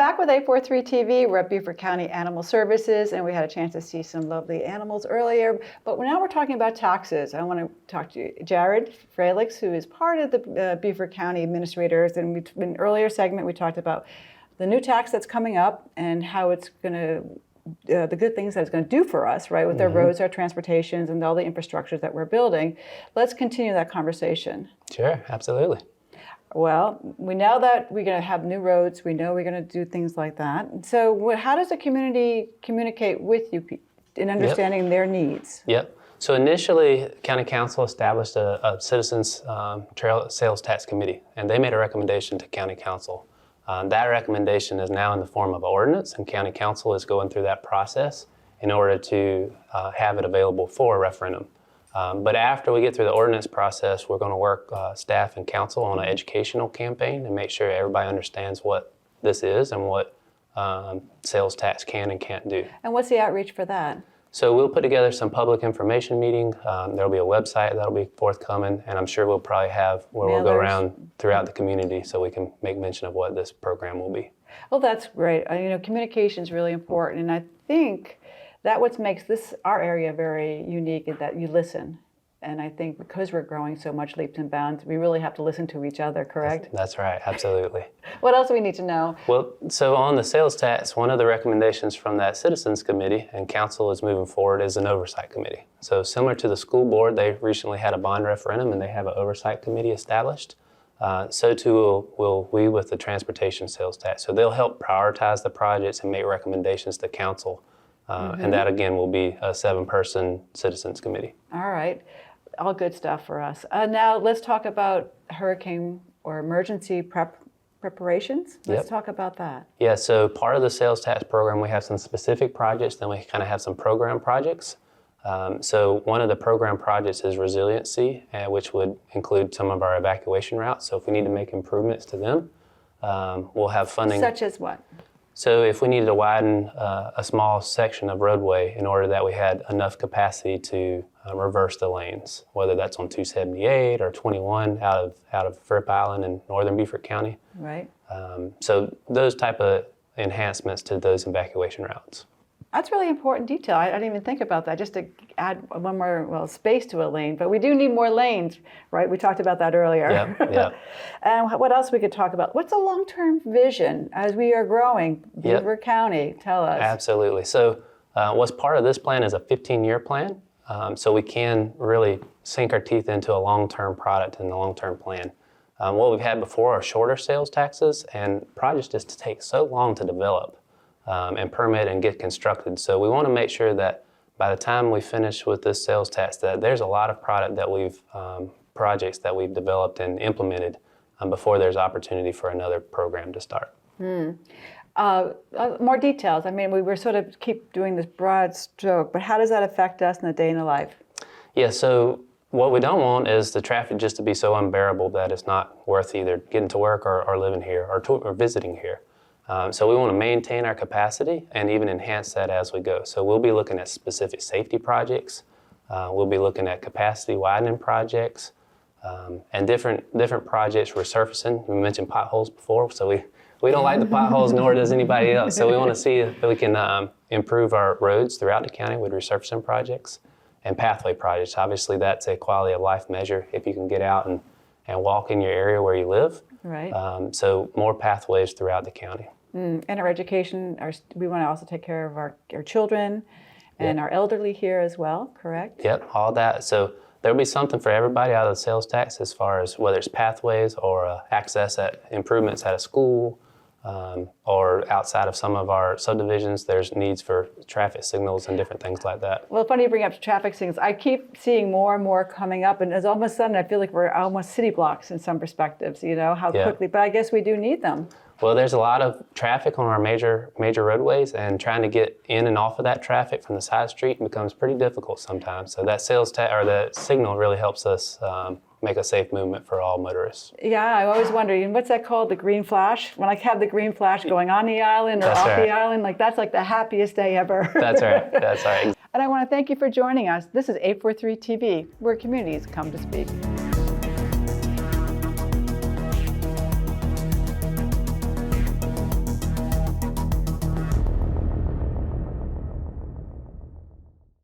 back with 843 TV. We're at Beaufort County Animal Services, and we had a chance to see some lovely animals earlier. But now we're talking about taxes. I want to talk to Jared Fralix, who is part of the Beaufort County administrators. And in an earlier segment, we talked about the new tax that's coming up and how it's going to, the good things that it's going to do for us, right, with our roads, our transportations, and all the infrastructures that we're building. Let's continue that conversation. Sure, absolutely. Well, we know that we're going to have new roads. We know we're going to do things like that. So how does the community communicate with you in understanding their needs? Yep. So initially, County Council established a citizens trail sales tax committee, and they made a recommendation to County Council. That recommendation is now in the form of ordinance, and County Council is going through that process in order to have it available for a referendum. But after we get through the ordinance process, we're going to work staff and council on an educational campaign and make sure everybody understands what this is and what sales tax can and can't do. And what's the outreach for that? So we'll put together some public information meeting. There'll be a website that'll be forthcoming, and I'm sure we'll probably have where we'll go around throughout the community so we can make mention of what this program will be. Well, that's great. You know, communication is really important, and I think that what makes our area very unique is that you listen. And I think because we're growing so much leaps and bounds, we really have to listen to each other, correct? That's right, absolutely. What else do we need to know? Well, so on the sales tax, one of the recommendations from that citizens committee, and council is moving forward, is an oversight committee. So similar to the school board, they recently had a bond referendum and they have an oversight committee established. So too will we with the transportation sales tax. So they'll help prioritize the projects and make recommendations to council. And that again will be a 7-person citizens committee. All right, all good stuff for us. Now let's talk about hurricane or emergency preparations. Let's talk about that. Yeah, so part of the sales tax program, we have some specific projects, then we kind of have some program projects. So one of the program projects is resiliency, which would include some of our evacuation routes. So if we need to make improvements to them, we'll have funding. Such as what? So if we needed to widen a small section of roadway in order that we had enough capacity to reverse the lanes, whether that's on 278 or 21 out of Fripp Island in northern Beaufort County. Right. So those type of enhancements to those evacuation routes. That's really important detail. I didn't even think about that, just to add one more space to a lane. But we do need more lanes, right? We talked about that earlier. Yeah. And what else we could talk about? What's a long-term vision as we are growing? Beaufort County, tell us. Absolutely. So what's part of this plan is a 15-year plan. So we can really sink our teeth into a long-term product and a long-term plan. What we've had before are shorter sales taxes, and projects just take so long to develop. And permit and get constructed. So we want to make sure that by the time we finish with this sales tax, that there's a lot of product that projects that we've developed and implemented before there's opportunity for another program to start. More details. I mean, we were sort of keep doing this broad stroke, but how does that affect us in the day in the life? Yeah, so what we don't want is the traffic just to be so unbearable that it's not worth either getting to work or living here or visiting here. So we want to maintain our capacity and even enhance that as we go. So we'll be looking at specific safety projects. We'll be looking at capacity widening projects and different projects resurfacing. We mentioned potholes before, so we don't like the potholes, nor does anybody else. So we want to see if we can improve our roads throughout the county with resurfacing projects and pathway projects. Obviously, that's a quality of life measure if you can get out and walk in your area where you live. Right. So more pathways throughout the county. And our education, we want to also take care of our children and our elderly here as well, correct? Yep, all that. So there'll be something for everybody out of the sales tax as far as whether it's pathways or access at improvements at a school or outside of some of our subdivisions, there's needs for traffic signals and different things like that. Well, funny you bring up traffic signals. I keep seeing more and more coming up, and as almost sudden I feel like we're almost city blocks in some perspectives, you know, how quickly, but I guess we do need them. Well, there's a lot of traffic on our major roadways, and trying to get in and off of that traffic from the side street becomes pretty difficult sometimes. So that the signal really helps us make a safe movement for all motorists. Yeah, I always wonder, what's that called, the green flash? When I have the green flash going on the island or off the island, that's like the happiest day ever. That's right, that's right. And I want to thank you for joining us. This is 843 TV, where communities come to speak.